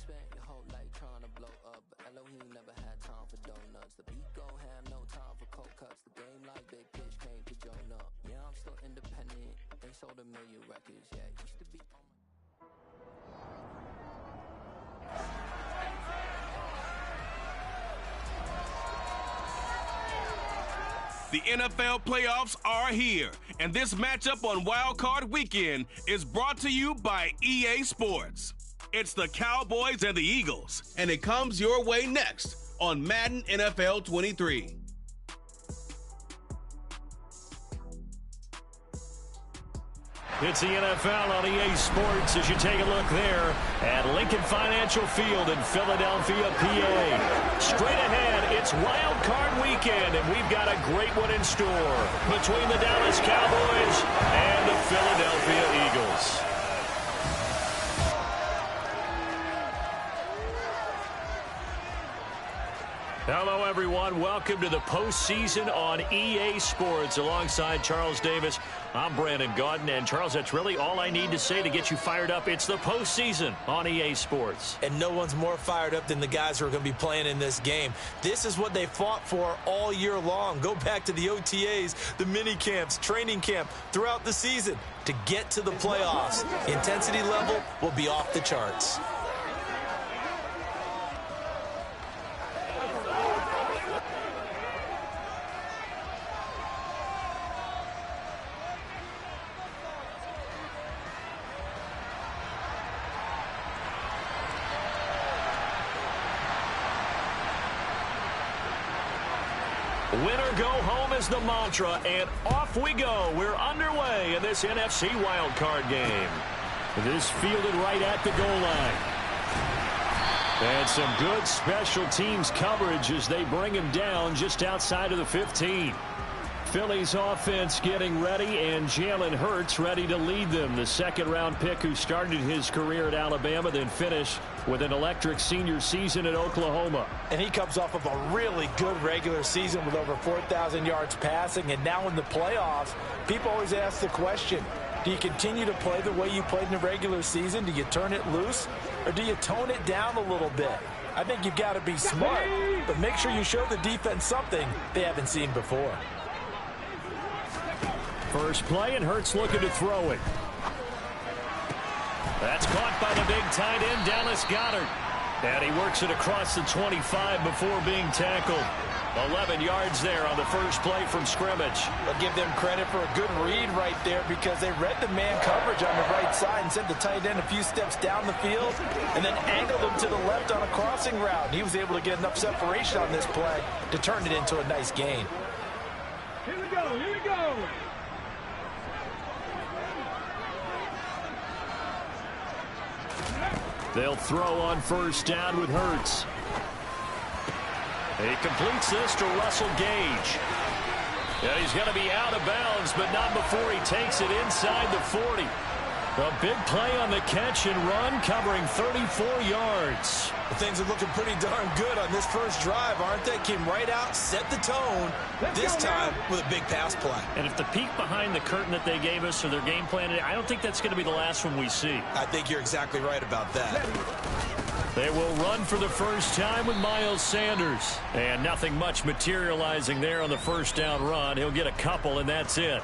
spent your whole life trying to blow up, but Elohim never had time for donuts. The beat gon' have no time for cold cuts. The game like big pitch came to join up. Yeah, I'm still independent. They sold 1 million records. Yeah, used to be on my... The NFL playoffs are here, and this matchup on Wild Card Weekend is brought to you by EA Sports. It's the Cowboys and the Eagles, and it comes your way next on Madden NFL 23. It's the NFL on EA Sports as you take a look there at Lincoln Financial Field in Philadelphia, PA. Straight ahead, it's Wild Card Weekend, and we've got a great one in store between the Dallas Cowboys and the Philadelphia Eagles. Hello, everyone. Welcome to the postseason on EA Sports. Alongside Charles Davis, I'm Brandon Gaudin. And, Charles, that's really all I need to say to get you fired up. It's the postseason on EA Sports. And no one's more fired up than the guys who are going to be playing in this game. This is what they fought for all year long. Go back to the OTAs, the mini camps, training camp throughout the season to get to the playoffs. The intensity level will be off the charts. Winner go home is the mantra, and off we go. We're underway in this NFC wildcard game. This fielded right at the goal line. And some good special teams coverage as they bring him down just outside of the 15. Philly's offense getting ready, and Jalen Hurts ready to lead them. The second-round pick who started his career at Alabama, then finished with an electric senior season at Oklahoma. And he comes off of a really good regular season with over 4,000 yards passing. And now in the playoffs, people always ask the question, do you continue to play the way you played in the regular season? Do you turn it loose, or do you tone it down a little bit? I think you've got to be smart, but make sure you show the defense something they haven't seen before. First play, and Hurts looking to throw it. That's caught by the big tight end, Dallas Goedert. And he works it across the 25 before being tackled. 11 yards there on the first play from scrimmage. I'll give them credit for a good read right there because they read the man coverage on the right side and sent the tight end a few steps down the field and then angled him to the left on a crossing route. He was able to get enough separation on this play to turn it into a nice gain. Here we go, here we go. They'll throw on first down with Hurts. He completes this to Russell Gage. And he's going to be out of bounds, but not before he takes it inside the 40. A big play on the catch and run, covering 34 yards. Things are looking pretty darn good on this first drive, aren't they? Came right out, set the tone, this time with a big pass play. And if the peek behind the curtain that they gave us or their game plan, I don't think that's going to be the last one we see. I think you're exactly right about that. They will run for the first time with Miles Sanders. And nothing much materializing there on the first down run. He'll get a couple, and that's it.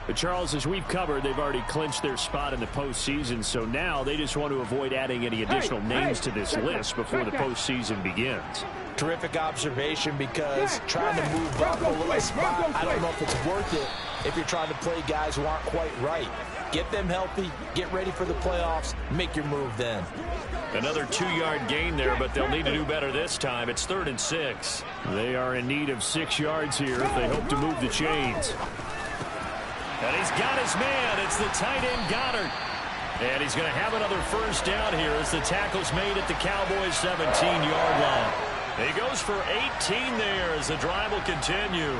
But Charles, as we've covered, they've already clinched their spot in the postseason, so now they just want to avoid adding any additional names to this list before the postseason begins. Terrific observation because trying to move up a little spot, I don't know if it's worth it if you're trying to play guys who aren't quite right. Get them healthy, get ready for the playoffs, make your move then. Another 2-yard gain there, but they'll need to do better this time. It's 3rd and 6. They are in need of 6 yards here if they hope to move the chains. And he's got his man. It's the tight end, Goddard. And he's going to have another first down here as the tackle's made at the Cowboys' 17-yard line. He goes for 18 there as the drive will continue.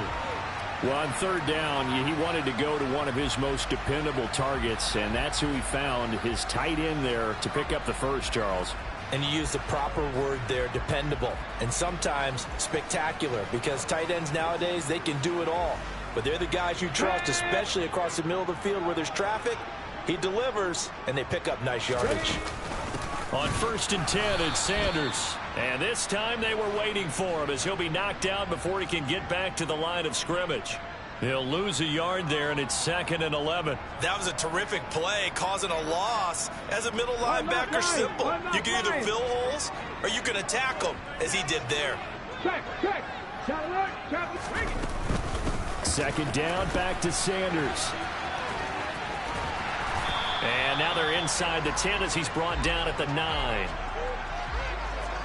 Well, on 3rd down, he wanted to go to one of his most dependable targets, and that's who he found, his tight end there, to pick up the first, Charles. And you use the proper word there, dependable, and sometimes spectacular, because tight ends nowadays, they can do it all. But they're the guys you trust, especially across the middle of the field where there's traffic. He delivers, and they pick up nice yardage. On 1st and 10, it's Sanders. And this time they were waiting for him as he'll be knocked down before he can get back to the line of scrimmage. He'll lose a yard there, and it's 2nd and 11. That was a terrific play, causing a loss. As a middle linebacker, simple. You can either fill holes or you can attack them, as he did there. Check. Second down, back to Sanders. And now they're inside the 10 as he's brought down at the 9.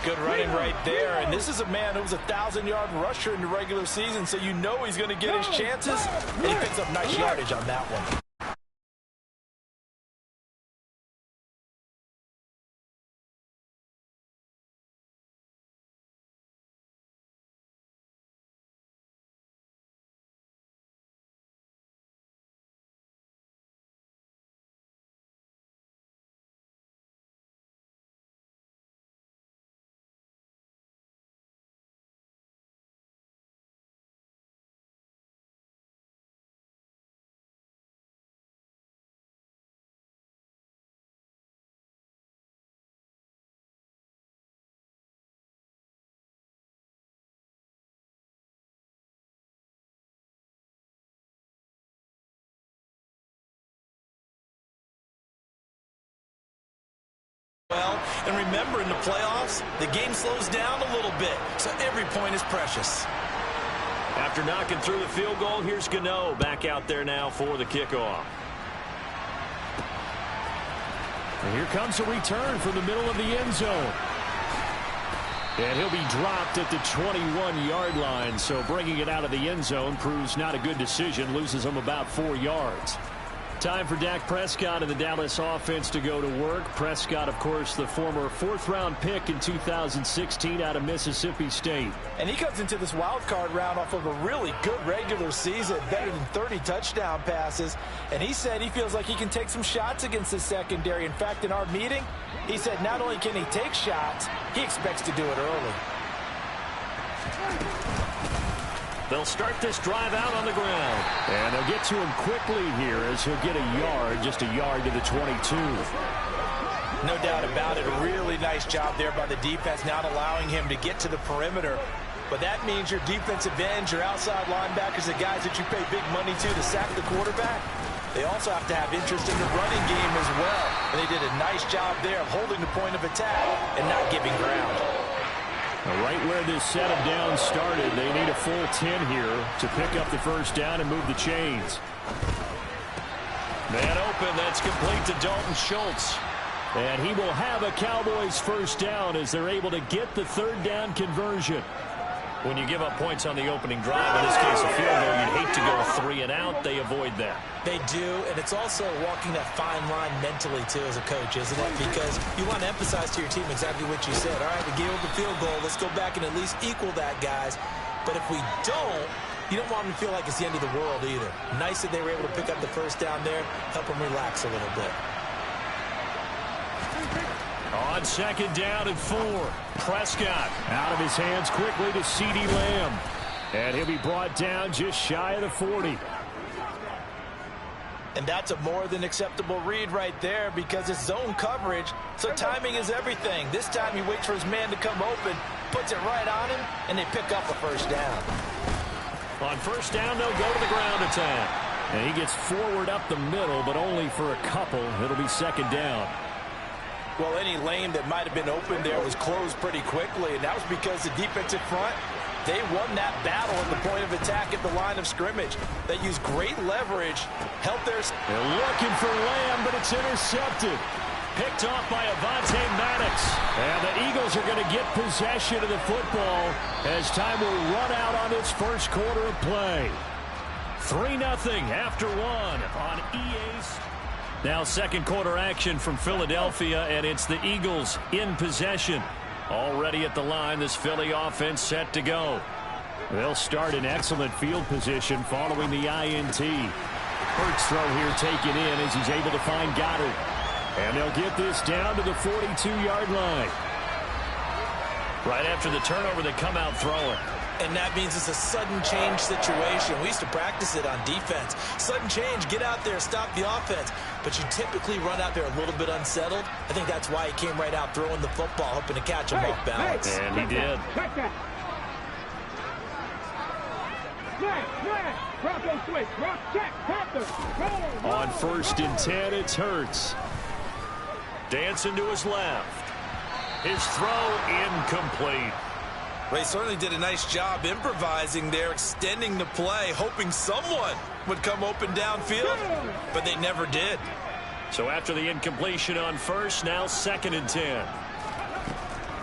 Good running right there. And this is a man who was a 1,000-yard rusher in the regular season, so you know he's going to get his chances. And he picks up nice yardage on that one. Well, and remember, in the playoffs, the game slows down a little bit, so every point is precious. After knocking through the field goal, here's Gano back out there now for the kickoff. And here comes a return from the middle of the end zone. And he'll be dropped at the 21-yard line, so bringing it out of the end zone proves not a good decision, loses him about 4 yards. Time for Dak Prescott and the Dallas offense to go to work. Prescott, of course, the former 4th-round pick in 2016 out of Mississippi State. And he comes into this wild card round off of a really good regular season, better than 30 touchdown passes. And he said he feels like he can take some shots against his secondary. In fact, in our meeting, he said not only can he take shots, he expects to do it early. They'll start this drive out on the ground. And they'll get to him quickly here as he'll get a yard, just a yard to the 22. No doubt about it. A really nice job there by the defense, not allowing him to get to the perimeter. But that means your defensive ends, your outside linebackers, the guys that you pay big money to sack the quarterback, they also have to have interest in the running game as well. And they did a nice job there of holding the point of attack and not giving ground. Right where this set of downs started, they need a full 10 here to pick up the first down and move the chains. Man open, that's complete to Dalton Schultz. And he will have a Cowboys first down as they're able to get the 3rd down conversion. When you give up points on the opening drive, in this case a field goal, you'd hate to go 3 and out. They avoid that. They do, and it's also walking that fine line mentally, too, as a coach, isn't it? Because you want to emphasize to your team exactly what you said. All right, we gave up the field goal. Let's go back and at least equal that, guys. But if we don't, you don't want them to feel like it's the end of the world either. Nice that they were able to pick up the first down there, help them relax a little bit. On 2nd down and 4, Prescott out of his hands quickly to CeeDee Lamb. And he'll be brought down just shy of the 40. And that's a more than acceptable read right there because it's zone coverage, so timing is everything. This time he waits for his man to come open, puts it right on him, and they pick up a first down. On 1st down, they'll go to the ground attack. And he gets forward up the middle, but only for a couple. It'll be 2nd down. Well, any lane that might have been open there was closed pretty quickly, and that was because the defensive front, they won that battle at the point of attack at the line of scrimmage. They used great leverage, helped their... They're looking for Lamb, but it's intercepted. Picked off by Avonte Maddox. And the Eagles are going to get possession of the football as time will run out on this first quarter of play. 3-0 after 1 on EA's. Now 2nd quarter action from Philadelphia, and it's the Eagles in possession. Already at the line, this Philly offense set to go. They'll start in excellent field position following the INT. Hurts throw here taken in as he's able to find Goddard. And they'll get this down to the 42-yard line. Right after the turnover, they come out throwing. And that means it's a sudden change situation. We used to practice it on defense. Sudden change, get out there, stop the offense. But you typically run out there a little bit unsettled. I think that's why he came right out throwing the football, hoping to catch him off balance. And he did. Check that. Bronco switch. Rock check. Panther. On 1st and 10, it's Hurts. Dancing to his left. His throw incomplete. Well, he certainly did a nice job improvising there, extending the play, hoping someone would come open downfield, but they never did. So after the incompletion on 1st, now 2nd and 10.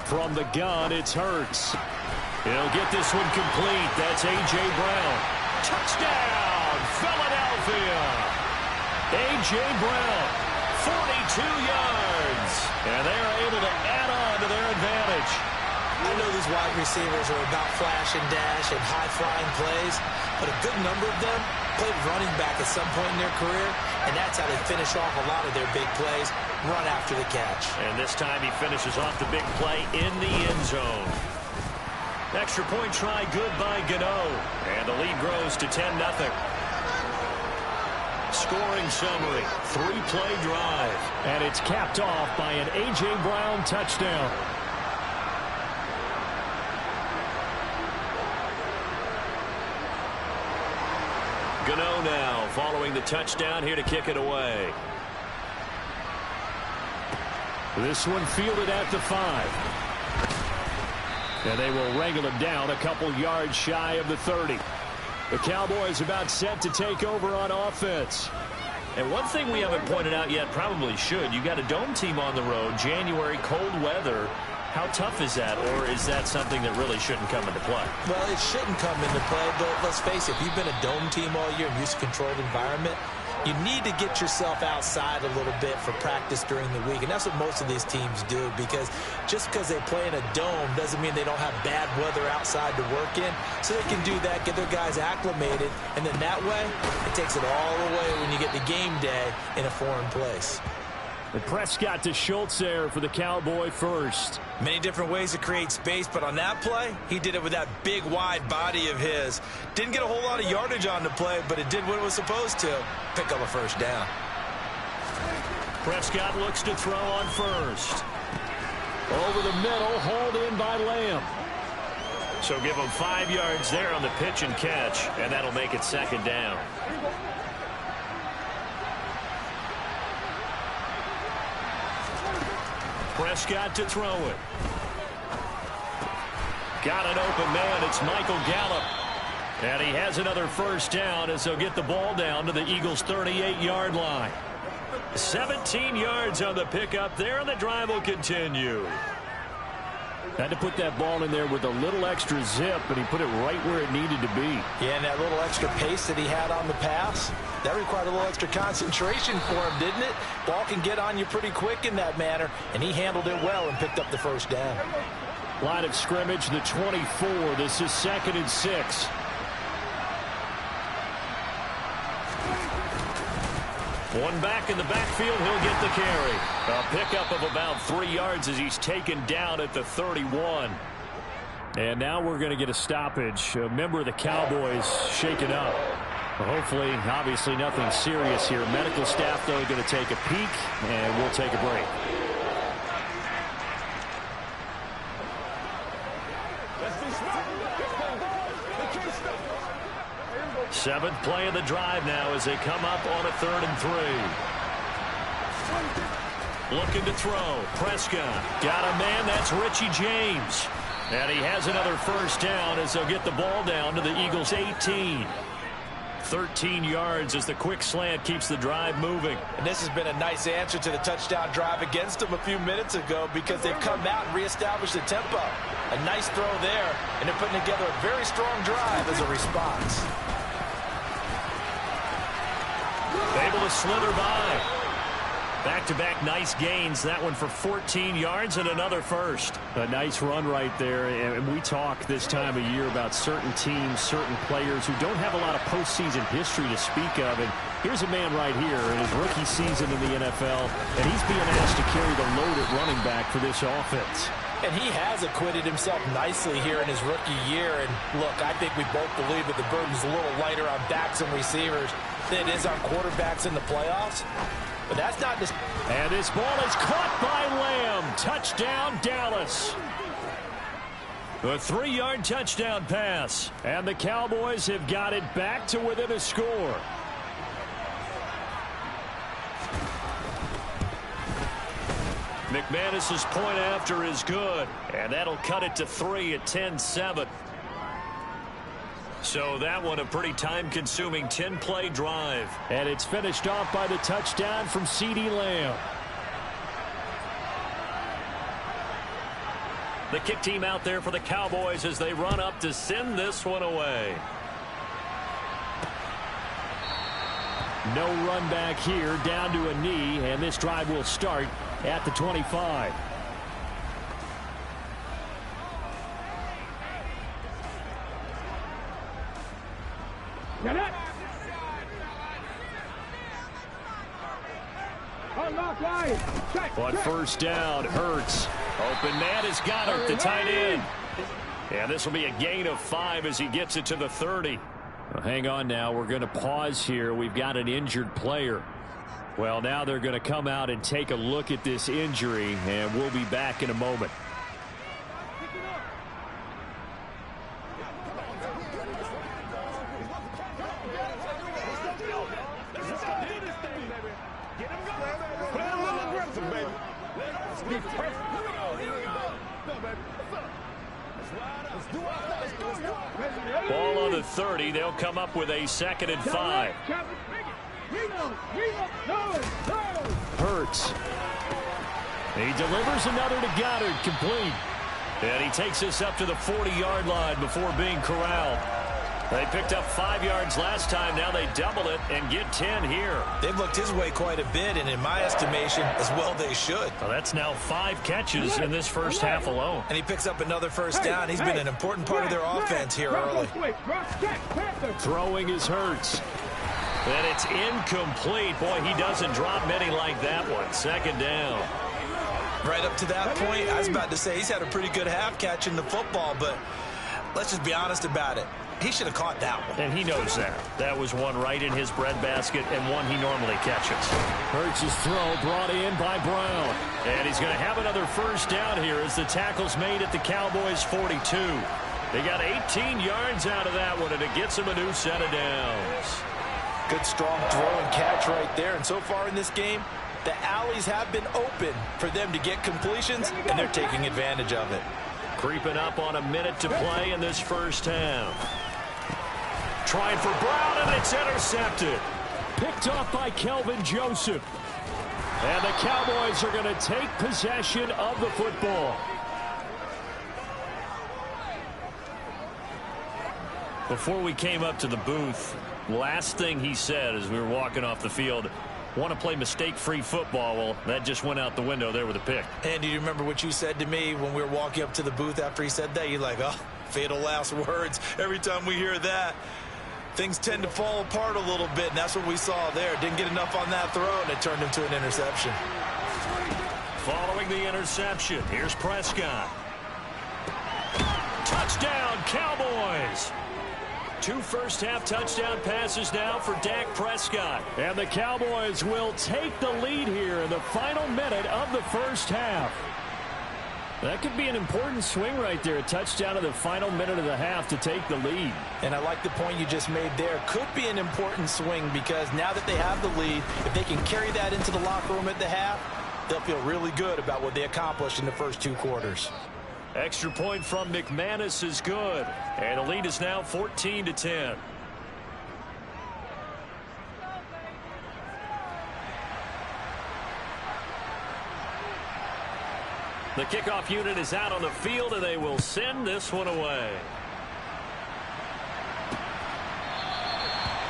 From the gun, it's Hurts. He'll get this one complete. That's A.J. Brown. Touchdown, Philadelphia. A.J. Brown, 42 yards. And they are able to add on to their advantage. I know these wide receivers are about flash and dash and high-flying plays, but a good number of them played running back at some point in their career, and that's how they finish off a lot of their big plays, run after the catch. And this time he finishes off the big play in the end zone. Extra point try good by Gano, and the lead grows to 10-0. Scoring summary, 3-play drive. And it's capped off by an A.J. Brown touchdown. Gano now following the touchdown here to kick it away. This one fielded at the 5. And they will wrangle him down a couple yards shy of the 30. The Cowboys about set to take over on offense. And one thing we haven't pointed out yet, probably should, you got a dome team on the road, January, cold weather. How tough is that, or is that something that really shouldn't come into play? Well, it shouldn't come into play, but let's face it, if you've been a dome team all year and used to controlled environment, you need to get yourself outside a little bit for practice during the week, and that's what most of these teams do, because just because they play in a dome doesn't mean they don't have bad weather outside to work in, so they can do that, get their guys acclimated, and then that way, it takes it all away when you get to game day in a foreign place. And Prescott to Schultz there for the Cowboy first. Many different ways to create space, but on that play, he did it with that big, wide body of his. Didn't get a whole lot of yardage on the play, but it did what it was supposed to. Pick up a first down. Prescott looks to throw on 1st. Over the middle, hauled in by Lamb. So give him 5 yards there on the pitch and catch, and that'll make it 2nd down. Prescott to throw it. Got an open man. It's Michael Gallup. And he has another first down as they'll get the ball down to the Eagles' 38-yard line. 17 yards on the pickup there, and the drive will continue. Had to put that ball in there with a little extra zip, and he put it right where it needed to be. Yeah, and that little extra pace that he had on the pass, that required a little extra concentration for him, didn't it? Ball can get on you pretty quick in that manner, and he handled it well and picked up the first down. Line of scrimmage, the 24. This is 2nd and 6. One back in the backfield, he'll get the carry. A pickup of about 3 yards as he's taken down at the 31. And now we're going to get a stoppage. A member of the Cowboys shaken up. Well, hopefully, obviously nothing serious here. Medical staff, though, going to take a peek, and we'll take a break. Seventh play of the drive now as they come up on a 3rd and 3. Looking to throw. Prescott got a man. That's Richie James. And he has another first down as they'll get the ball down to the Eagles' 18. 13 yards as the quick slant keeps the drive moving. And this has been a nice answer to the touchdown drive against them a few minutes ago because they've come out and reestablished the tempo. A nice throw there, and they're putting together a very strong drive as a response. Able to slither by. Back-to-back nice gains. That one for 14 yards and another first. A nice run right there. And we talk this time of year about certain teams, certain players who don't have a lot of postseason history to speak of. And here's a man right here in his rookie season in the NFL, and he's being asked to carry the load at running back for this offense. And he has acquitted himself nicely here in his rookie year. And look, I think we both believe that the burden's a little lighter on backs and receivers than it is on quarterbacks in the playoffs. But that's not just... And this ball is caught by Lamb. Touchdown, Dallas. A 3-yard touchdown pass. And the Cowboys have got it back to within a score. McManus's point after is good, and that'll cut it to 3 at 10-7. So that one a pretty time-consuming 10-play drive. And it's finished off by the touchdown from CeeDee Lamb. The kick team out there for the Cowboys as they run up to send this one away. No run back here, down to a knee, and this drive will start at the 25. On first down, Hurts. Open man is Goddard, the tight end. And this will be a gain of 5 as he gets it to the 30. Well, hang on now. We're going to pause here. We've got an injured player. Well, now they're going to come out and take a look at this injury, and we'll be back in a moment. Ball on the 30. They'll come up with a 2nd and 5. Hurts. He delivers another to Goddard, complete. And he takes us up to the 40-yard line before being corralled. They picked up 5 yards last time. Now they double it and get 10 here. They've looked his way quite a bit, and in my estimation, as well they should. Well, that's now 5 catches in this first half alone. And he picks up another first down. He's been an important part of their offense here early. Throwing is Hurts. And it's incomplete. Boy, he doesn't drop many like that one. 2nd down. Right up to that point, I was about to say he's had a pretty good half catching the football, but let's just be honest about it. He should have caught that one. And he knows that. That was one right in his breadbasket and one he normally catches. Hurts' throw brought in by Brown. And he's going to have another first down here as the tackle's made at the Cowboys' 42. They got 18 yards out of that one, and it gets him a new set of downs. Good strong throw and catch right there. And so far in this game, the alleys have been open for them to get completions, and they're taking advantage of it. Creeping up on a minute to play in this first half. Trying for Brown, and it's intercepted. Picked off by Kelvin Joseph. And the Cowboys are going to take possession of the football. Before we came up to the booth, last thing he said as we were walking off the field, want to play mistake-free football. Well, that just went out the window there with a pick. And do you remember what you said to me when we were walking up to the booth after he said that? You're like, oh, fatal last words. Every time we hear that, things tend to fall apart a little bit, and that's what we saw there. Didn't get enough on that throw, and it turned into an interception. Following the interception, here's Prescott. Touchdown, Cowboys! 2 first-half touchdown passes now for Dak Prescott. And the Cowboys will take the lead here in the final minute of the first half. That could be an important swing right there. A touchdown in the final minute of the half to take the lead. And I like the point you just made there. Could be an important swing because now that they have the lead, if they can carry that into the locker room at the half, they'll feel really good about what they accomplished in the first 2 quarters. Extra point from McManus is good. And the lead is now 14-10. The kickoff unit is out on the field, and they will send this one away.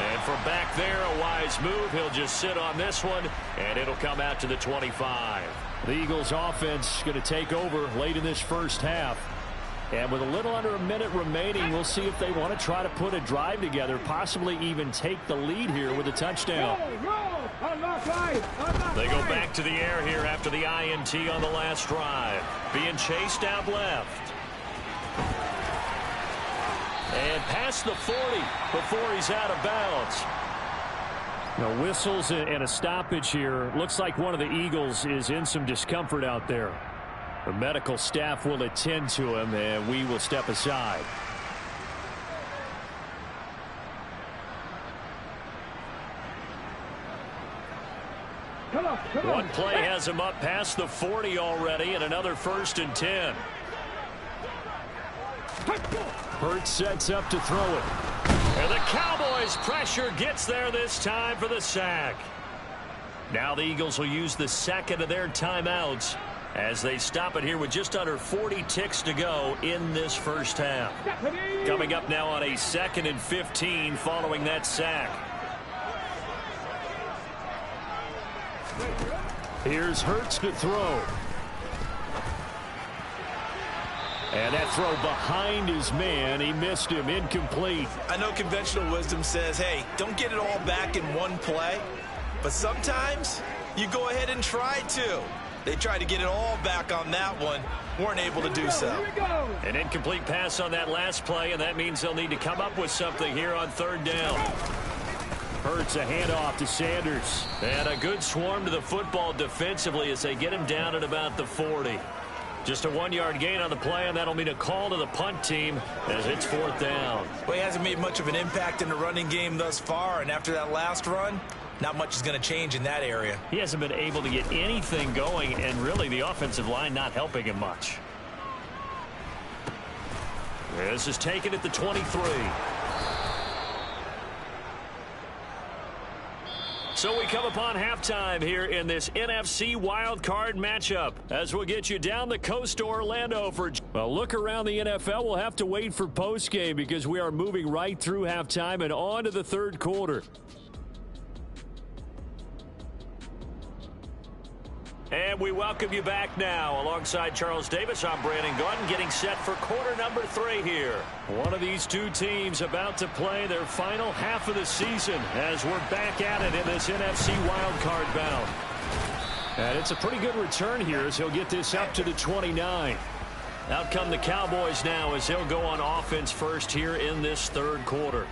And from back there, a wise move. He'll just sit on this one, and it'll come out to the 25. The Eagles offense going to take over late in this first half. And with a little under a minute remaining, we'll see if they want to try to put a drive together, possibly even take the lead here with a touchdown. They go back to the air here after the INT on the last drive. Being chased out left. And past the 40 before he's out of bounds. Now whistles and a stoppage here. Looks like one of the Eagles is in some discomfort out there. The medical staff will attend to him, and we will step aside. One play has him up past the 40 already, and another 1st and 10. Hurts sets up to throw it. And the Cowboys' pressure gets there this time for the sack. Now the Eagles will use the second of their timeouts as they stop it here with just under 40 ticks to go in this first half. Coming up now on a 2nd and 15 following that sack. Here's Hurts to throw. And that throw behind his man. He missed him. Incomplete. I know conventional wisdom says, hey, don't get it all back in one play. But sometimes you go ahead and try to. They tried to get it all back on that one. Weren't able to do so. An incomplete pass on that last play, and that means they'll need to come up with something here on 3rd down. Hurts a handoff to Sanders. And a good swarm to the football defensively as they get him down at about the 40. Just a 1-yard gain on the play, and that'll mean a call to the punt team as it's 4th down. Well, he hasn't made much of an impact in the running game thus far, and after that last run, not much is going to change in that area. He hasn't been able to get anything going, and really the offensive line not helping him much. This is taken at the 23. So we come upon halftime here in this NFC wildcard matchup as we'll get you down the coast to Orlando for a look around the NFL. We'll have to wait for postgame because we are moving right through halftime and on to the 3rd quarter. And we welcome you back now. Alongside Charles Davis, I'm Brandon Gordon, getting set for quarter number 3 here. One of these two teams about to play their final half of the season as we're back at it in this NFC wildcard bout. And it's a pretty good return here as he'll get this up to the 29. Out come the Cowboys now as they'll go on offense first here in this 3rd quarter.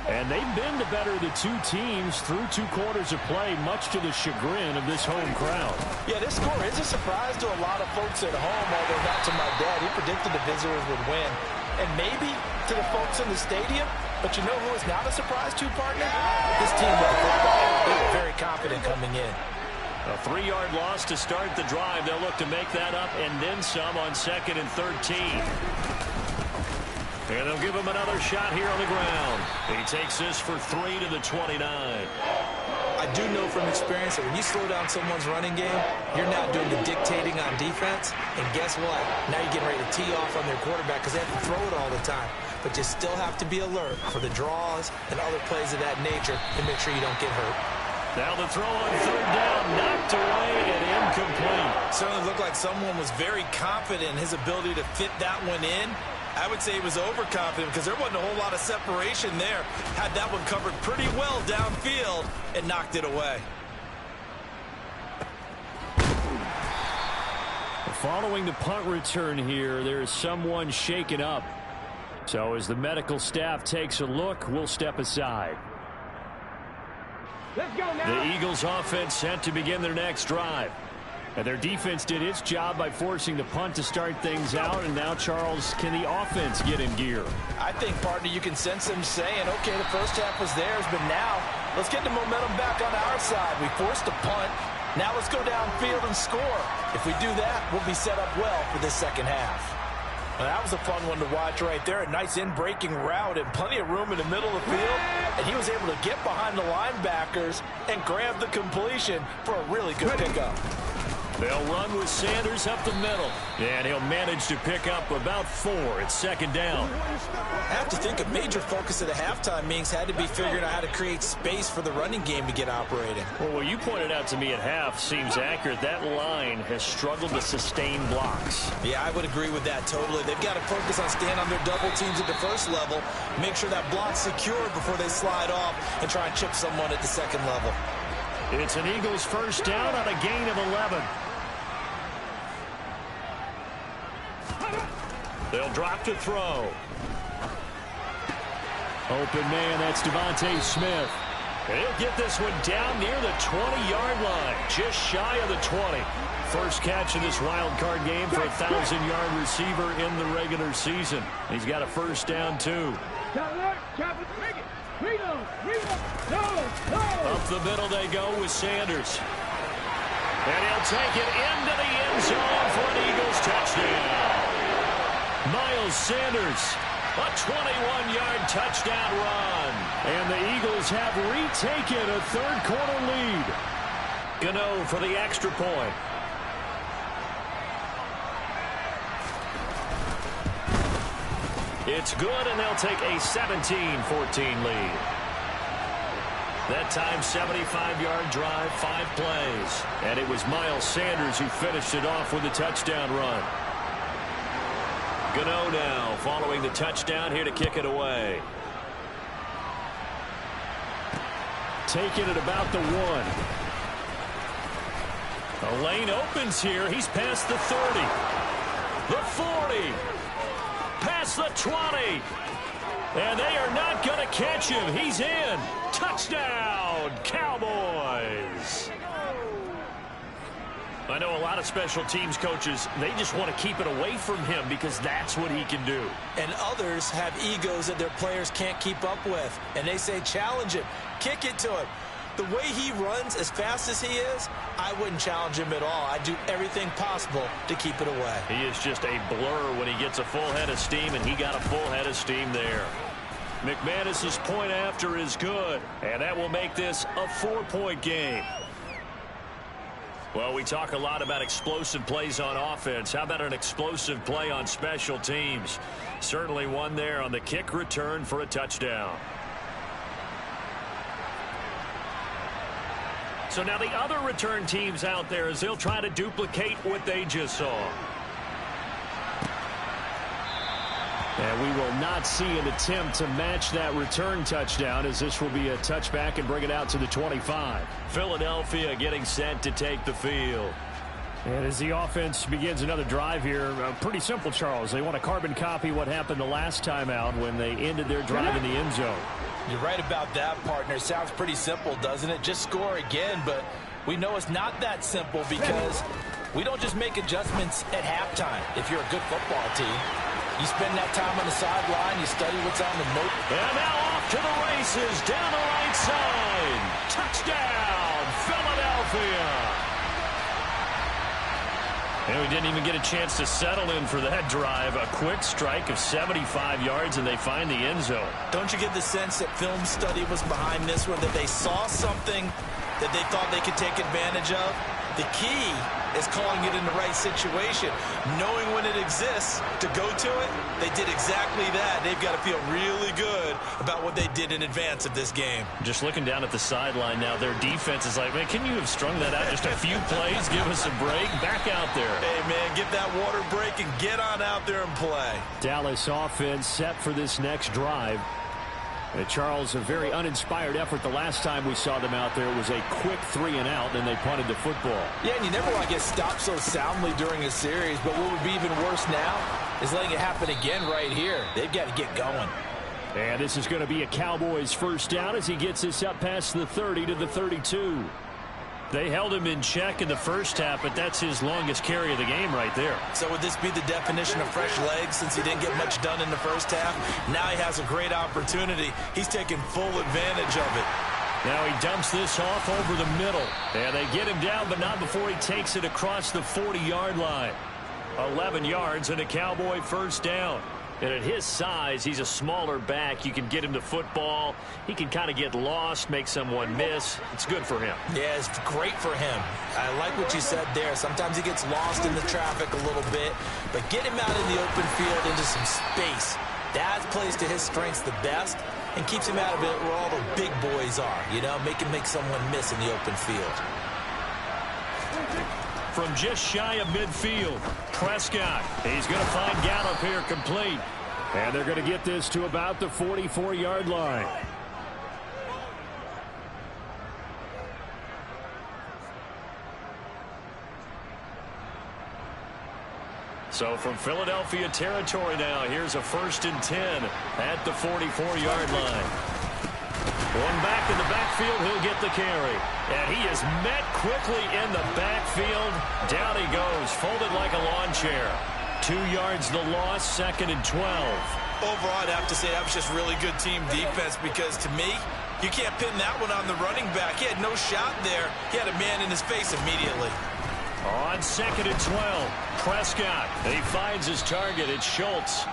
And they've been the better of the two teams through 2 quarters of play, much to the chagrin of this home crowd. Yeah, this score is a surprise to a lot of folks at home, although not to my dad. He predicted the visitors would win. And maybe to the folks in the stadium, but you know who is not a surprise to, partner? This team of football. They were very confident coming in. A 3-yard loss to start the drive. They'll look to make that up and then some on 2nd and 13. And they'll give him another shot here on the ground. He takes this for 3 to the 29. I do know from experience that when you slow down someone's running game, you're now doing the dictating on defense. And guess what? Now you're getting ready to tee off on their quarterback because they have to throw it all the time. But you still have to be alert for the draws and other plays of that nature to make sure you don't get hurt. Now the throw on 3rd down, knocked away and incomplete. Certainly looked like someone was very confident in his ability to fit that one in. I would say he was overconfident because there wasn't a whole lot of separation there. Had that one covered pretty well downfield and knocked it away. Following the punt return here, there is someone shaken up. So as the medical staff takes a look, we'll step aside. Let's go now. The Eagles offense set to begin their next drive. And their defense did its job by forcing the punt to start things out. And now, Charles, can the offense get in gear? I think, partner, you can sense them saying, okay, the first half was theirs, but now let's get the momentum back on our side. We forced a punt. Now let's go downfield and score. If we do that, we'll be set up well for this second half. Well, that was a fun one to watch right there. A nice in-breaking route and plenty of room in the middle of the field. And he was able to get behind the linebackers and grab the completion for a really good pickup. They'll run with Sanders up the middle. And he'll manage to pick up about 4. It's second down. I have to think a major focus of the halftime meetings had to be figuring out how to create space for the running game to get operating. Well, what you pointed out to me at half seems accurate. That line has struggled to sustain blocks. Yeah, I would agree with that totally. They've got to focus on staying on their double teams at the first level, make sure that block's secure before they slide off and try and chip someone at the second level. It's an Eagles first down on a gain of 11. They'll drop to throw. Open man, that's Devontae Smith. And he'll get this one down near the 20-yard line, just shy of the 20. First catch of this wild card game for a 1,000-yard receiver in the regular season. He's got a first down, too. Up the middle they go with Sanders. And he'll take it into the end zone for an Eagles touchdown. Miles Sanders, a 21-yard touchdown run. And the Eagles have retaken a third-quarter lead. Gano for the extra point. It's good, and they'll take a 17-14 lead. That time, 75-yard drive, 5 plays. And it was Miles Sanders who finished it off with a touchdown run. Gano now following the touchdown here to kick it away. Taking it about the 1. The lane opens here. He's past the 30. The 40. Past the 20. And they are not going to catch him. He's in. Touchdown, Cowboys. I know a lot of special teams coaches, they just want to keep it away from him because that's what he can do. And others have egos that their players can't keep up with. And they say, challenge him, kick it to him. The way he runs as fast as he is, I wouldn't challenge him at all. I'd do everything possible to keep it away. He is just a blur when he gets a full head of steam, and he got a full head of steam there. McManus's point after is good, and that will make this a 4-point game. Well, we talk a lot about explosive plays on offense. How about an explosive play on special teams? Certainly one there on the kick return for a touchdown. So now the other return teams out there as they'll try to duplicate what they just saw. And we will not see an attempt to match that return touchdown, as this will be a touchback and bring it out to the 25. Philadelphia getting set to take the field. And as the offense begins another drive here, pretty simple, Charles. They want to carbon copy what happened the last time out when they ended their drive in the end zone. You're right about that, partner. Sounds pretty simple, doesn't it? Just score again, but we know it's not that simple because we don't just make adjustments at halftime. If you're a good football team, you spend that time on the sideline, you study what's on the note. And now off to the races down the right side. Touchdown, Philadelphia. And we didn't even get a chance to settle in for that drive. A quick strike of 75 yards, and they find the end zone. Don't you get the sense that film study was behind this one, that they saw something that they thought they could take advantage of? The key is calling it in the right situation, knowing when it exists to go to it. They did exactly that. They've got to feel really good about what they did in advance of this game. Just looking down at the sideline now, their defense is like, man, can you have strung that out just a few plays? Give us a break. Back out there. Hey, man, get that water break and get on out there and play. Dallas offense set for this next drive. Charles, a very uninspired effort the last time we saw them out there. It was a quick 3-and-out, and they punted the football. Yeah, and you never want to get stopped so soundly during a series, but what would be even worse now is letting it happen again right here. They've got to get going. And this is going to be a Cowboys first down as he gets this up past the 30 to the 32. They held him in check in the first half, but that's his longest carry of the game right there. So would this be the definition of fresh legs since he didn't get much done in the first half? Now he has a great opportunity. He's taking full advantage of it. Now he dumps this off over the middle. And they get him down, but not before he takes it across the 40-yard line. 11 yards and a Cowboy first down. And at his size, he's a smaller back. You can get him the football. He can kind of get lost, make someone miss. It's good for him. Yeah, it's great for him. I like what you said there. Sometimes he gets lost in the traffic a little bit, but get him out in the open field into some space. That plays to his strengths the best and keeps him out of it where all the big boys are. You know, make him make someone miss in the open field. From just shy of midfield, Prescott. He's going to find Gallup here complete. And they're going to get this to about the 44-yard line. So from Philadelphia territory now, here's a 1st and 10 at the 44-yard line. One back in the backfield, he'll get the carry. And he is met quickly in the backfield. Down he goes, folded like a lawn chair. 2 yards the loss, 2nd and 12. Overall, I'd have to say that was just really good team defense because to me, you can't pin that one on the running back. He had no shot there. He had a man in his face immediately. On 2nd and 12, Prescott. He finds his target. It's Schultz.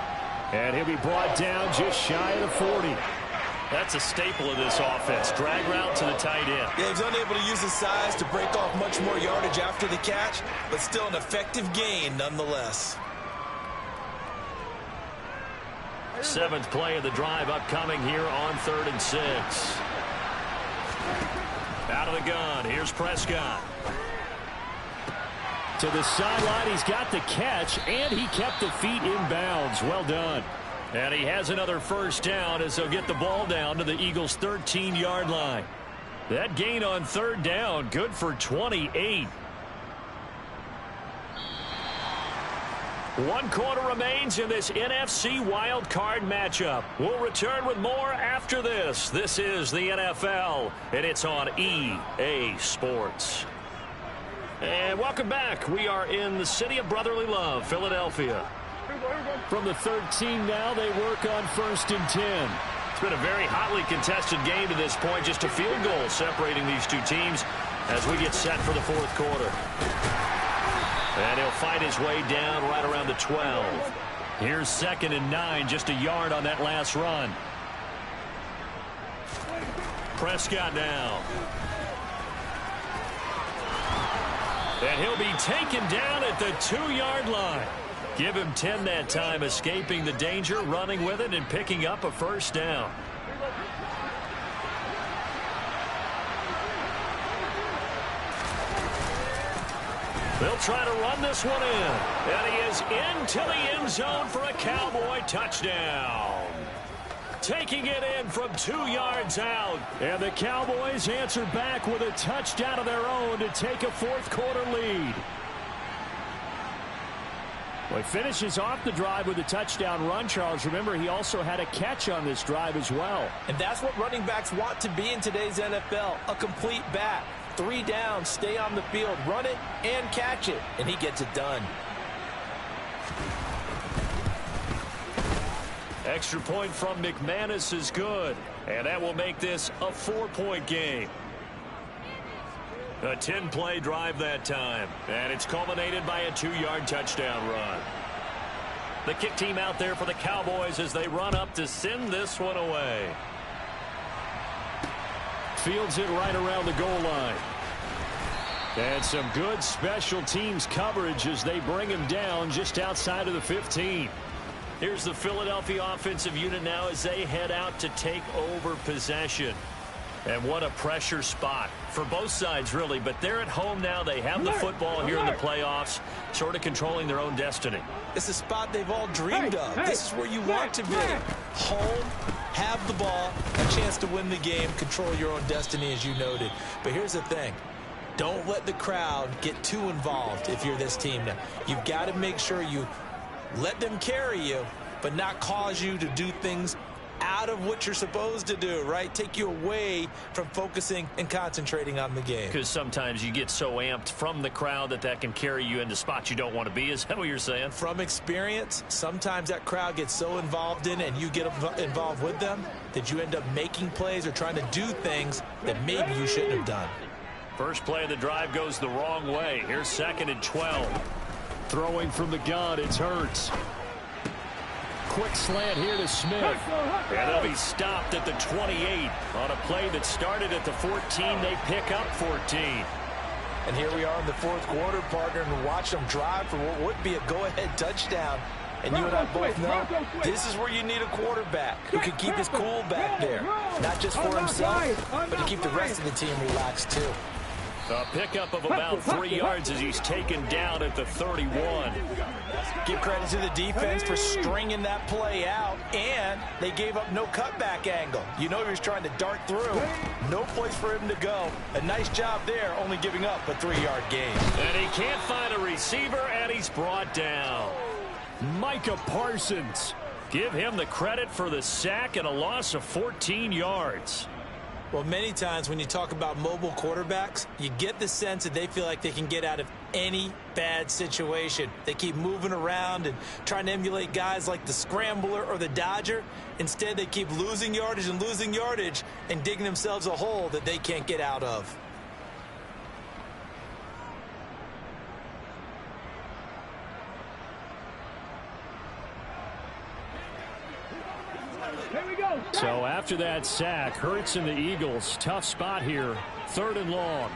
And he'll be brought down just shy of the 40. That's a staple of this offense. Drag route to the tight end. Yeah, he's unable to use his size to break off much more yardage after the catch, but still an effective gain nonetheless. 7th play of the drive upcoming here on 3rd and 6. Out of the gun. Here's Prescott. To the sideline, he's got the catch, and he kept the feet in bounds. Well done. And he has another 1st down as they'll get the ball down to the Eagles' 13-yard line. That gain on 3rd down, good for 28. 1 quarter remains in this NFC wild card matchup. We'll return with more after this. This is the NFL, and it's on EA Sports. And welcome back. We are in the city of brotherly love, Philadelphia. From the 13 now, they work on 1st and 10. It's been a very hotly contested game to this point. Just a field goal separating these two teams as we get set for the 4th quarter. And he'll fight his way down right around the 12. Here's 2nd and 9, just a yard on that last run. Prescott now. And he'll be taken down at the 2-yard line. Give him 10 that time, escaping the danger, running with it, and picking up a 1st down. They'll try to run this one in. And he is into the end zone for a Cowboy touchdown. Taking it in from 2 yards out. And the Cowboys answer back with a touchdown of their own to take a 4th quarter lead. Well, he finishes off the drive with a touchdown run, Charles. Remember, he also had a catch on this drive as well. And that's what running backs want to be in today's NFL, a complete back. 3 down, stay on the field, run it, and catch it. And he gets it done. Extra point from McManus is good. And that will make this a 4-point game. A 10-play drive that time. And it's culminated by a 2-yard touchdown run. The kick team out there for the Cowboys as they run up to send this one away. Fields it right around the goal line. And some good special teams coverage as they bring him down just outside of the 15. Here's the Philadelphia offensive unit now as they head out to take over possession. And what a pressure spot for both sides, really. But they're at home now. They have the football here in the playoffs, sort of controlling their own destiny. It's a spot they've all dreamed of. This is where you want to be. Home, have the ball, a chance to win the game, control your own destiny, as you noted. But here's the thing. Don't let the crowd get too involved if you're this team now. You've got to make sure you let them carry you, but not cause you to do things out of what you're supposed to do, right? Take you away from focusing and concentrating on the game. Because sometimes you get so amped from the crowd that can carry you into spots you don't want to be. Is that what you're saying? From experience, sometimes that crowd gets so involved in it and you get involved with them that you end up making plays or trying to do things that maybe you shouldn't have done. First play of the drive goes the wrong way. Here's 2nd and 12. Throwing from the gun, it's Hurts. quick slant here to Smith. And they'll be stopped at the 28 on a play that started at the 14. They pick up 14. And here we are in the fourth quarter, partner, and watch them drive for what would be a go-ahead touchdown. And you and I both know this is where you need a quarterback who can keep his cool back there. Not just for himself, but to keep the rest of the team relaxed too. A pickup of about 3 yards as he's taken down at the 31. Give credit to the defense for stringing that play out, and they gave up no cutback angle. You know he was trying to dart through. No place for him to go. A nice job there, only giving up a 3-yard gain. And he can't find a receiver, and he's brought down. Micah Parsons. Give him the credit for the sack and a loss of 14 yards. Well, many times when you talk about mobile quarterbacks, you get the sense that they feel like they can get out of any bad situation. They keep moving around and trying to emulate guys like the Scrambler or the Dodger. Instead, they keep losing yardage and digging themselves a hole that they can't get out of. So after that sack, Hurts and the Eagles, tough spot here, 3rd and long.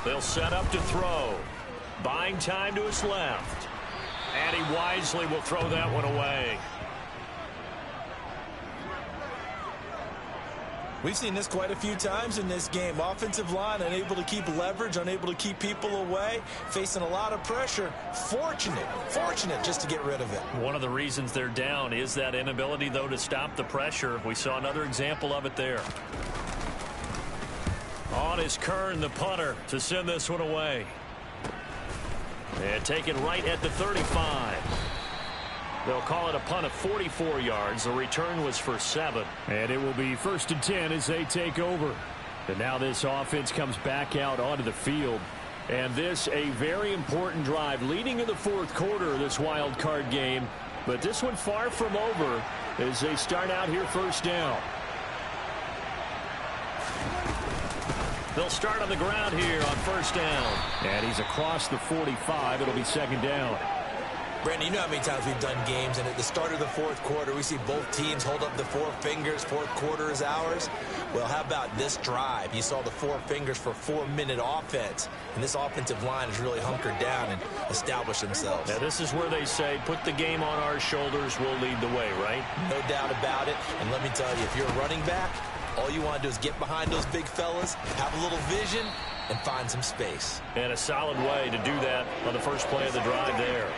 They'll set up to throw. Buying time to his left. And he wisely will throw that one away. We've seen this quite a few times in this game. Offensive line unable to keep leverage, unable to keep people away, facing a lot of pressure. Fortunate just to get rid of it. One of the reasons they're down is that inability, though, to stop the pressure. We saw another example of it there. On is Kern, the punter, to send this one away. And taken right at the 35. They'll call it a punt of 44 yards. The return was for 7. And it will be 1st and 10 as they take over. And now this offense comes back out onto the field. And this a very important drive leading in the 4th quarter of this wild card game. But this one far from over as they start out here 1st down. They'll start on the ground here on 1st down. And he's across the 45. It'll be 2nd down. Brandon, you know how many times we've done games, and at the start of the 4th quarter, we see both teams hold up the 4 fingers. 4th quarter is ours. Well, how about this drive? You saw the 4 fingers for 4-minute offense, and this offensive line has really hunkered down and established themselves. Now, this is where they say, put the game on our shoulders, we'll lead the way, right? No doubt about it, and let me tell you, if you're a running back, all you want to do is get behind those big fellas, have a little vision, and find some space. And a solid way to do that on the first play of the drive there.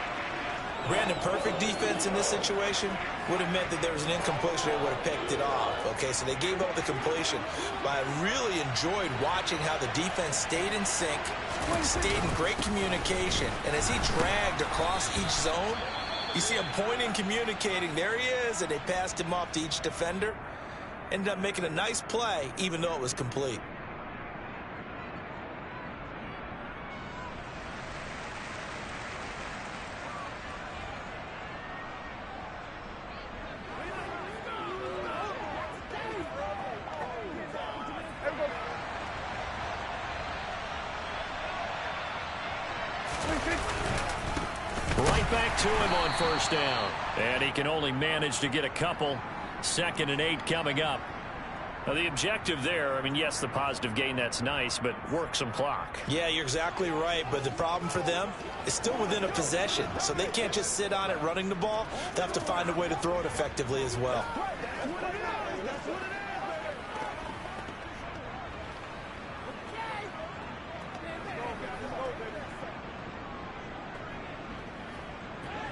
Brandon, perfect defense in this situation would have meant that there was an incompletion. They would have picked it off. Okay, so they gave up the completion. But I really enjoyed watching how the defense stayed in sync, stayed in great communication. And as he dragged across each zone, you see him pointing, communicating. There he is, and they passed him off to each defender. Ended up making a nice play, even though it was complete. Right back to him on 1st down. And he can only manage to get a couple. 2nd and 8 coming up. Now, the objective there, I mean, yes, the positive gain, that's nice, but work some clock. Yeah, you're exactly right, but the problem for them is still within a possession, so they can't just sit on it running the ball. They have to find a way to throw it effectively as well.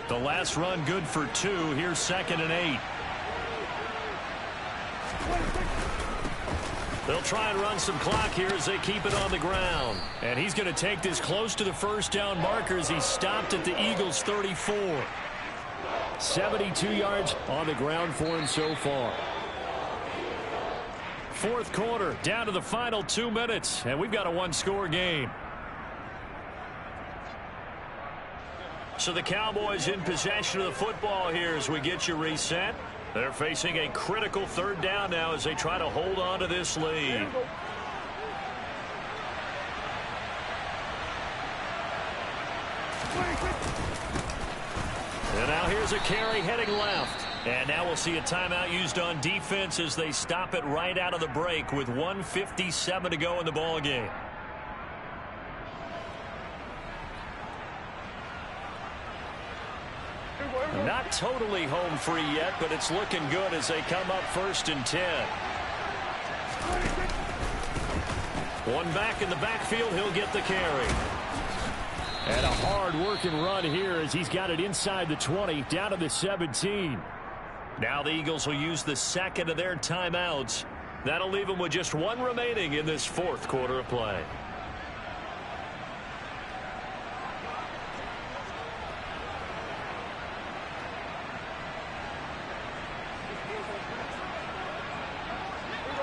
The last run good for 2. Here's 2nd and 8. They'll try and run some clock here as they keep it on the ground. And he's going to take this close to the 1st down markers. He's stopped at the Eagles' 34. 72 yards on the ground for him so far. 4th quarter, down to the final 2 minutes, and we've got a 1-score game. So the Cowboys in possession of the football here as we get you reset. They're facing a critical 3rd down now as they try to hold on to this lead. And now here's a carry heading left. And now we'll see a timeout used on defense as they stop it right out of the break with 1:57 to go in the ball game. Not totally home free yet, but it's looking good as they come up 1st and 10. One back in the backfield, he'll get the carry. And a hard-working run here as he's got it inside the 20, down to the 17. Now the Eagles will use the second of their timeouts. That'll leave them with just one remaining in this 4th quarter of play.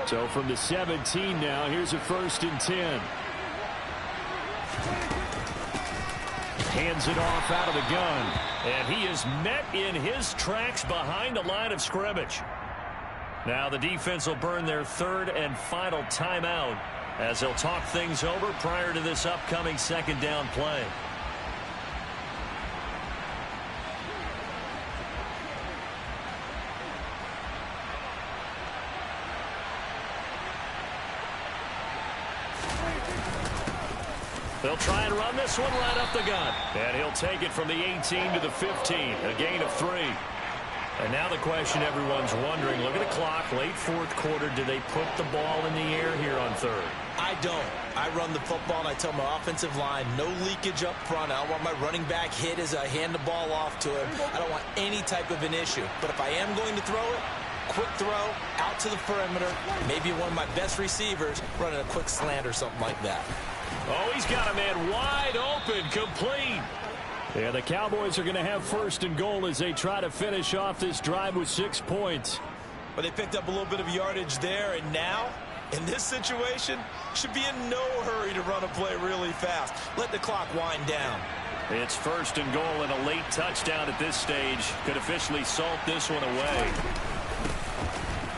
So from the 17 now, here's a 1st and 10. Hands it off out of the gun. And he is met in his tracks behind the line of scrimmage. Now the defense will burn their 3rd and final timeout as they'll talk things over prior to this upcoming 2nd down play. They'll try and run this one right up the gut. And he'll take it from the 18 to the 15. A gain of 3. And now the question everyone's wondering, look at the clock, late 4th quarter, do they put the ball in the air here on 3rd? I don't. I run the football and I tell my offensive line, no leakage up front. I don't want my running back hit as I hand the ball off to him. I don't want any type of an issue. But if I am going to throw it, quick throw, out to the perimeter, maybe one of my best receivers running a quick slant or something like that. Oh, he's got a man wide open, complete. Yeah, the Cowboys are going to have 1st and goal as they try to finish off this drive with 6 points. But they picked up a little bit of yardage there, and now, in this situation, should be in no hurry to run a play really fast. Let the clock wind down. It's 1st and goal and a late touchdown at this stage. Could officially salt this one away.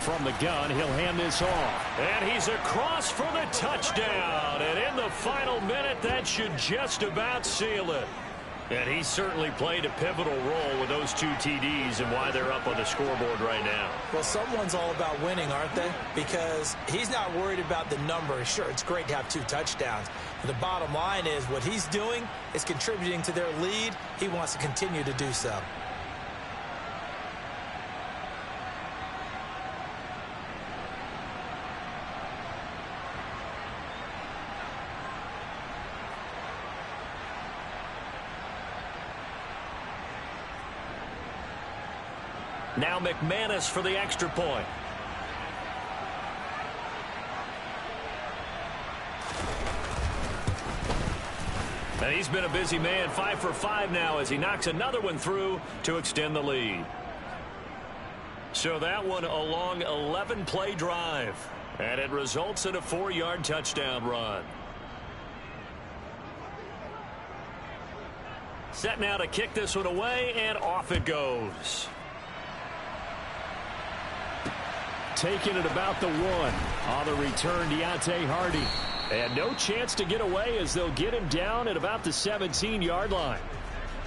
From the gun, he'll hand this off. And he's across for the touchdown. And in the final minute, that should just about seal it. And he certainly played a pivotal role with those 2 TDs and why they're up on the scoreboard right now. Well, someone's all about winning, aren't they? Because he's not worried about the number. Sure, it's great to have 2 touchdowns. But the bottom line is what he's doing is contributing to their lead. He wants to continue to do so. Now McManus for the extra point. And he's been a busy man, 5 for 5 now as he knocks another one through to extend the lead. So that one a long 11-play drive. And it results in a 4-yard touchdown run. Set now to kick this one away, and off it goes. Taking it about the 1. On the return, Deontay Hardy. And no chance to get away as they'll get him down at about the 17-yard line.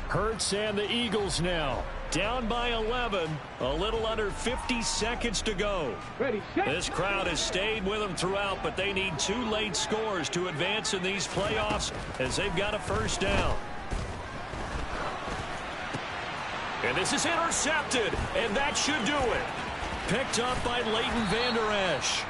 Hurts and the Eagles now down by 11. A little under 50 seconds to go. Ready, set. This crowd has stayed with them throughout, but they need 2 late scores to advance in these playoffs as they've got a 1st down. And this is intercepted, and that should do it. Picked up by Leighton Vander Esch.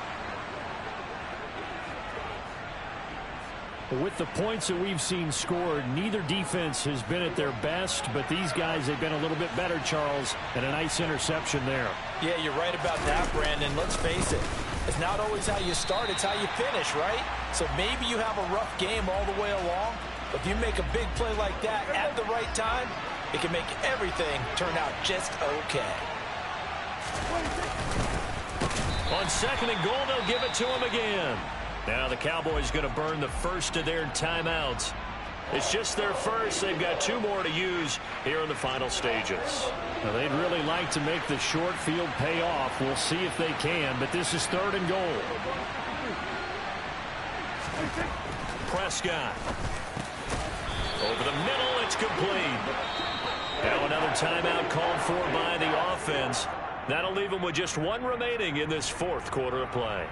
With the points that we've seen scored, neither defense has been at their best, but these guys have been a little bit better, Charles, and a nice interception there. Yeah, you're right about that, Brandon. Let's face it. It's not always how you start, it's how you finish, right? So maybe you have a rough game all the way along, but if you make a big play like that at the right time, it can make everything turn out just okay. On 2nd and goal, they'll give it to him again. Now the Cowboys going to burn the 1st of their timeouts. It's just their 1st. They've got 2 more to use here in the final stages. Now, they'd really like to make the short field pay off. We'll see if they can, but this is 3rd and goal. Prescott. Over the middle, it's complete. Now another timeout called for by the offense. That'll leave them with just one remaining in this fourth quarter of play.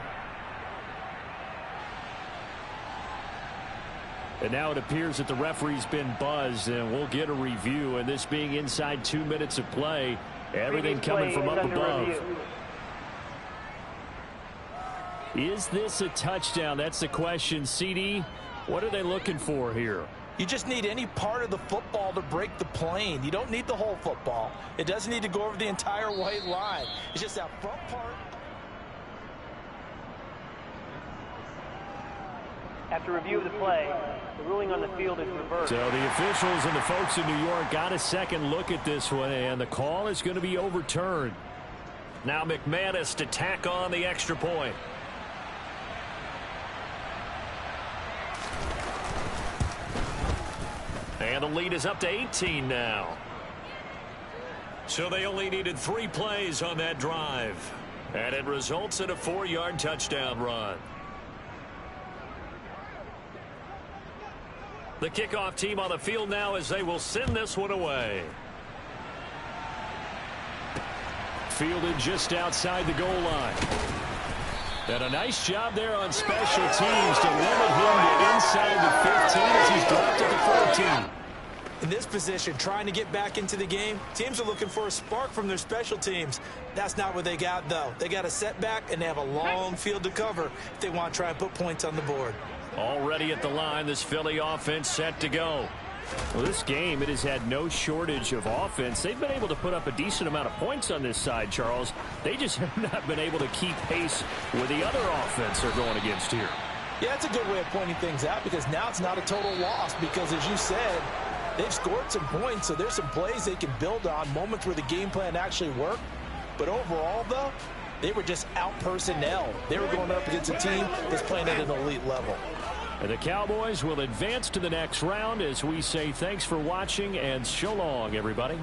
And now it appears that the referee's been buzzed, and we'll get a review. And this being inside 2 minutes of play, everything coming from up above. Is this a touchdown? That's the question. CD, what are they looking for here? You just need any part of the football to break the plane. You don't need the whole football. It doesn't need to go over the entire white line. It's just that front part. After review of the play, the ruling on the field is reversed. So the officials and the folks in New York got a second look at this one, and the call is going to be overturned. Now McManus to tack on the extra point. And the lead is up to 18 now. So they only needed 3 plays on that drive. And it results in a 4-yard touchdown run. The kickoff team on the field now as they will send this one away. Fielded just outside the goal line. And a nice job there on special teams to limit him to inside the 15 as he's dropped at the 14. In this position, trying to get back into the game, teams are looking for a spark from their special teams. That's not what they got, though. They got a setback, and they have a long field to cover if they want to try and put points on the board. Already at the line, this Philly offense set to go. Well, this game, it has had no shortage of offense. They've been able to put up a decent amount of points on this side, Charles. They just have not been able to keep pace with the other offense they're going against here. Yeah, that's a good way of pointing things out because now it's not a total loss because, as you said, they've scored some points, so there's some plays they can build on, moments where the game plan actually worked. But overall, though, they were just out-personnel. They were going up against a team that's playing at an elite level. And the Cowboys will advance to the next round as we say thanks for watching and so long, everybody.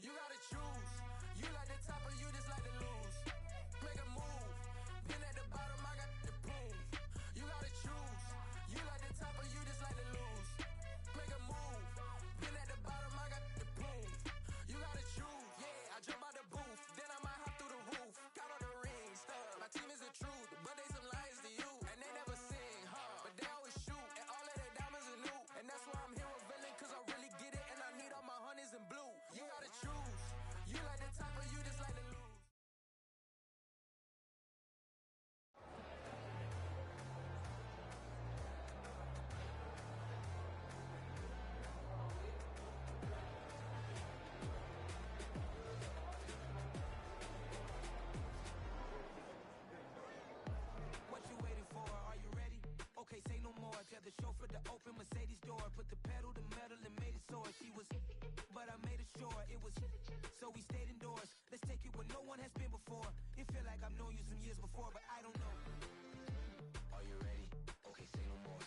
You gotta choose. You like the top or you just like to lose. Make a move. Been at the bottom, I got the proof. You gotta choose. You like the top or you just like to lose. Make a move. Been at the bottom, I got the proof. You gotta choose. Yeah, I jump out the booth. Then I might hop through the roof. Got all the rings. My team is the truth, but they some liars to you. And they never sing, but they always shoot. And all of their diamonds are new. And that's why I'm here with villain, cause I really get it. And I need all my honeys in blue. You gotta choose. You like the top or you just like to lose. What you waiting for? Are you ready? Okay, say no more. Tell the chauffeur to open Mercedes door. Put the pedal to metal and made it soar. She was, but I made it sure it was. So we stayed indoors. Let's take it where no one has been before. It feel like I've known you some years before, but I don't know. Are you ready? Okay, say no more.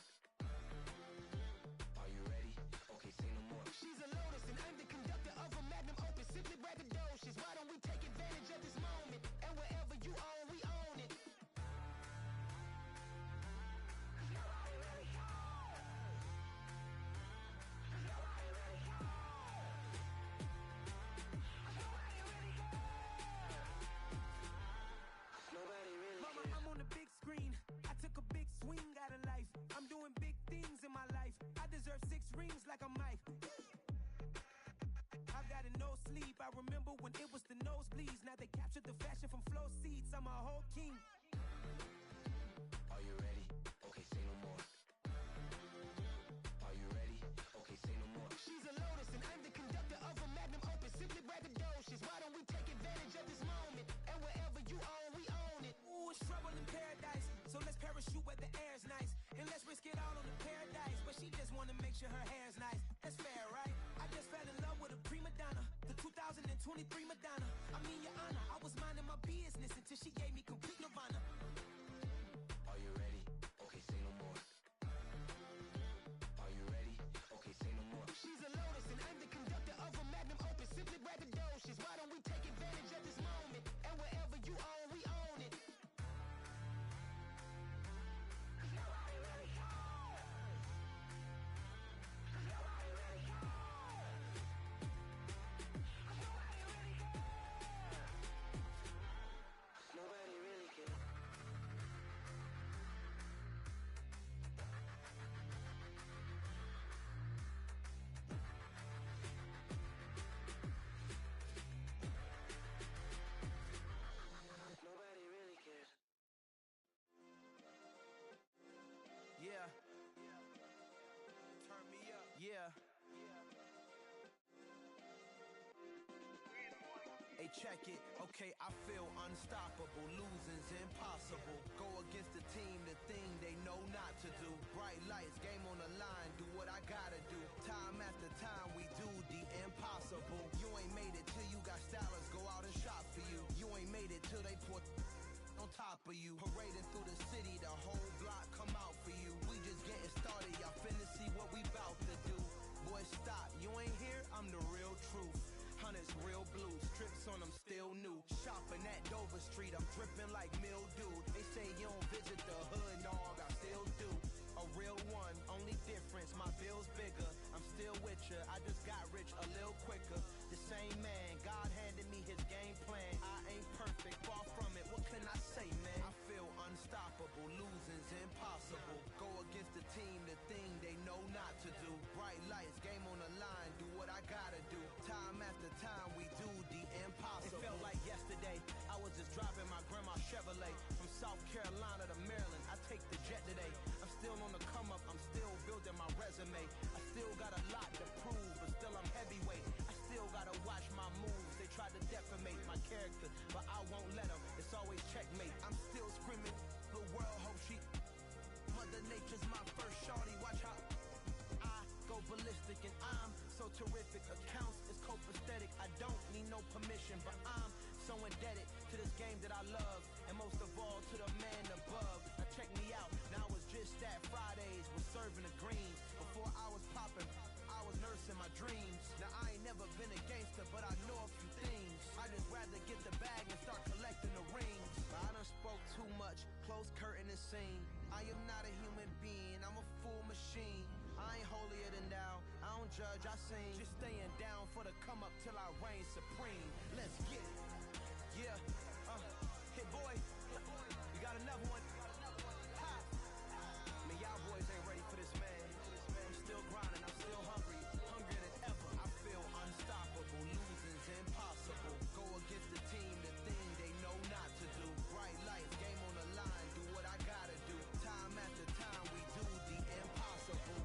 Are you ready? Okay, say no more. She's a Lotus and I'm the conductor of a Magnum Opus. Simply braggadocious. Why don't we take advantage of this moment? And wherever you own, we own it. Mama, I'm on the big screen. I took a big swing out of life. I'm doing big things in my life. I deserve 6 rings like I'm Mike. I got no sleep. I remember when it was the nosebleeds. Now they captured the fashion from flow seats. I'm a whole king. Are you ready? Okay, say no more. Are you ready? Okay, say wanna make sure her hair's nice. That's fair, right? I just fell in love with a prima donna, the 2023 Madonna. I mean, Your Honor, I was minding my business until she gave me complete nirvana. Are you ready? Okay, say no more. Are you ready? Okay, say no more. She's a lotus and I'm the conductor of a magnum opus. Simply braggadocious. Why don't we take advantage of this moment? And wherever you own, we own it. Cause nobody really cares. Cause nobody really cares. Cause nobody really cares. Nobody really cares. Nobody really cares. Yeah. Turn me up. Yeah. Hey, check it. Okay, I feel unstoppable. Losing's impossible. Go against the team, the thing they know not to do. Bright lights, game on the line. Do what I gotta do. Time after time, we do the impossible. You ain't made it till you got stylists go out and shop for you. You ain't made it till they put on top of you. Parading through the city, the whole block come out for you. We just getting started, y'all finna see what we bout to do. Boy, stop, you ain't here, I'm the real truth. Hunters, real blues, strips on them still new. Shopping at Dover Street, I'm dripping like mildew. They say you don't visit the hood, dog, I still do. A real one, only difference, my bill's bigger. I'm still with ya, I just got rich a little quicker. The same man, God handed me his game plan. I ain't perfect, far from it, what can I say, man? I feel unstoppable, losing's impossible. Go against the team, the thing they know not to do. Bright lights, game on the line, do what I gotta do. Time after time, we do the impossible. It felt like yesterday, I was just driving my grandma's Chevrolet. From South Carolina to Maryland, I take the jet today. I'm still on the come up, I'm still building my resume. I still got a lot to prove, but still I'm heavyweight. I still gotta watch my moves. They tried to defamate my character, but I won't let them. It's always checkmate. I'm still screaming, the world hope she. Mother Nature's my first shorty. Watch how I go ballistic, and I'm so terrific. Accounts is copacetic. I don't need no permission, but I'm so indebted to this game that I love, and most of all to the man above. Now check me out. Now I was just at Fridays, was serving the greens. Before I was popping, I was nursing my dreams. Now I ain't never been a gangster, but I know a few things. I just rather get the bag and start collecting the rings. But I done spoke too much, close curtain and scene. I am not a human being, I'm a full machine. I ain't holier than thou, I don't judge, I sing. Just staying down for the come up till I reign supreme. Let's get it. Yeah, hit boy, we got another one. Ha! I mean, y'all boys ain't ready for this, man. I'm still grinding, I'm still hungry, hungrier than ever. I feel unstoppable, losing's impossible. Go against the team, the thing they know not to do. Bright lights, game on the line, do what I gotta do. Time after time, we do the impossible.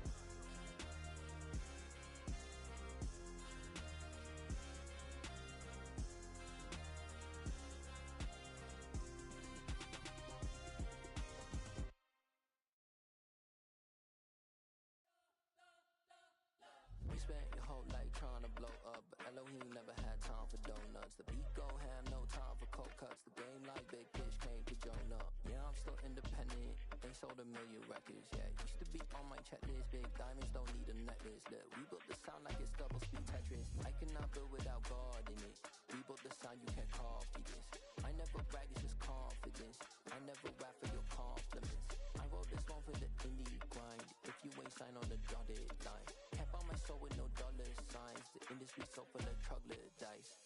We spent your whole life trying to blow up, but Elohim never had time for donuts. The beat go ham, no time for cold cuts. The game like Big Fish came to join up. Yeah, I'm still independent, they sold 1 million records. Yeah, used to be on my checklist. Big diamonds don't need a necklace. Look, we built the sound like it's double speed Tetris. I cannot build without God in it. We built the sound, you can't copy this. I never brag, it's just confidence. I never rap for your compliments. I wrote this one for the indie grind. If you ain't signed on the dotted line, can't buy my soul with no dollar signs. The industry so full of troglodytes.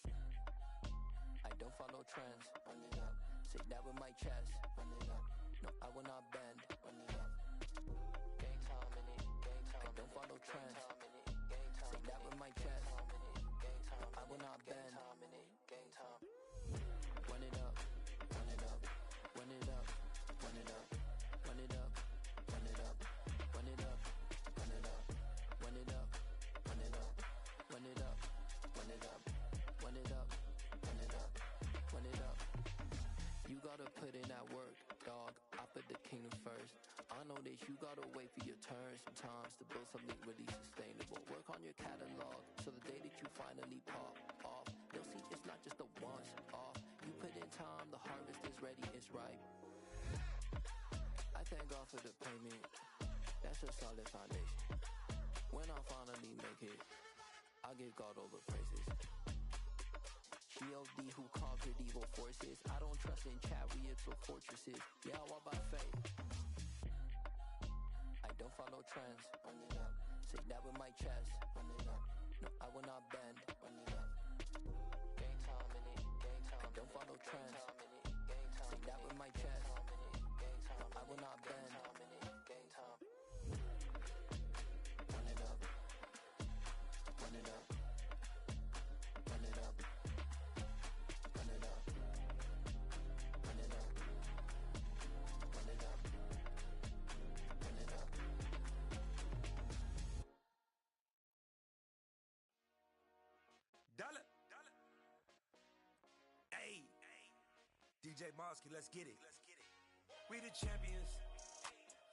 I don't follow trends. Run it up. Say that with my chest. Run it up. No, I will not bend. Run it up. Gang time in it. Gang time. I don't follow trends. Say that with my chest. No, I will not bend. Gang time. Run it up. Run it up. Run it up. Run it up. Run it up. Run it up. Run it up. Run it up. Run it up. Run it up. Run it up. Run it up. Run it up. Run it up. Run it up. You gotta put in that work, dog. I put the kingdom first. I know that you gotta wait for your turn sometimes to build something really sustainable. Work on your catalog so the day that you finally pop off, they'll see it's not just a once off. You put in time, the harvest is ready, it's ripe. I thank God for the payment, that's a solid foundation. When I finally make it, I give God all the praises. G.O.D. who conquered evil forces. I don't trust in chat, we explore fortresses. Yeah, I walk by faith, I don't follow trends. Run it up. Say that with my chest. Run it up. No, I will not bend. Run it up. Game time in it. Game time. I don't follow trends. Say that with my chest. No, I will not bend. Game time. Run it up. Run it up. Run it up. Run it up. Run it up. Run it up. Run it up. Dollar. Hey. DJ Mosky, let's get it. We the champions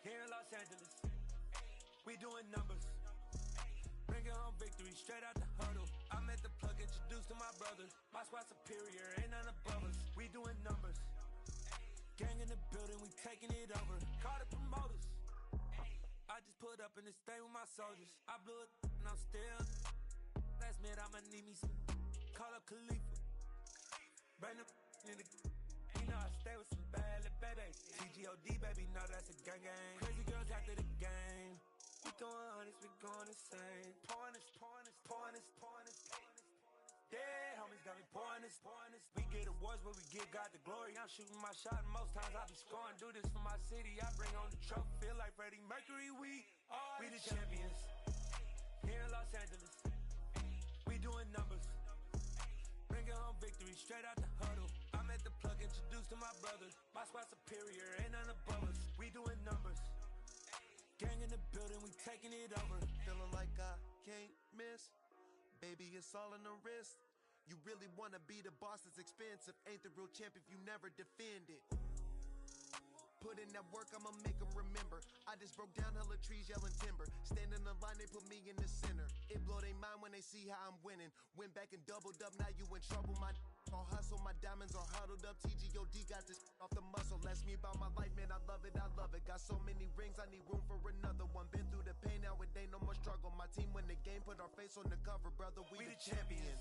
here in Los Angeles. We doing numbers. Bringing home victory straight out the huddle. I'm at the plug, introduced to my brothers. My squad superior, ain't none above us. We doing numbers. Gang in the building, we taking it over. Call the promoters. I just put up in this thing with my soldiers. I blew it and I'm still. Last minute I'ma need me some. Call up Khalifa. Bring them in the. You know I stay with some bad little babies. TGOD baby, know that's a gang gang. Crazy girls after the game. We going honest, we going insane. Pouring this. Yeah, homies got me pouring this. We get awards, but we give God the glory. I'm shooting my shot, and most times I be scoring. Do this for my city, I bring on the trophy. Feel like Freddie Mercury, we the champions. Here in Los Angeles, we doing numbers. Bringing home victory straight out the huddle. I'm at the plug, introduced to my brothers. My squad superior, ain't none above us. We doing numbers. Gang in the building, we taking it over. Feeling like I can't miss. Baby, it's all in the wrist. You really wanna be the boss, it's expensive. Ain't the real champ if you never defend it. Put in that work, I'ma make them remember. I just broke down hella trees, yelling timber. Stand in the line, they put me in the center. It blow their mind when they see how I'm winning. Went back and doubled up, now you in trouble. My all hustle, my diamonds are huddled up. TGOD got this off the muscle. Ask me about my life, man, I love it. Got so many rings, I need room for another one. Been through the pain, now it ain't no more struggle. My team win the game, put our face on the cover, brother. We the champions.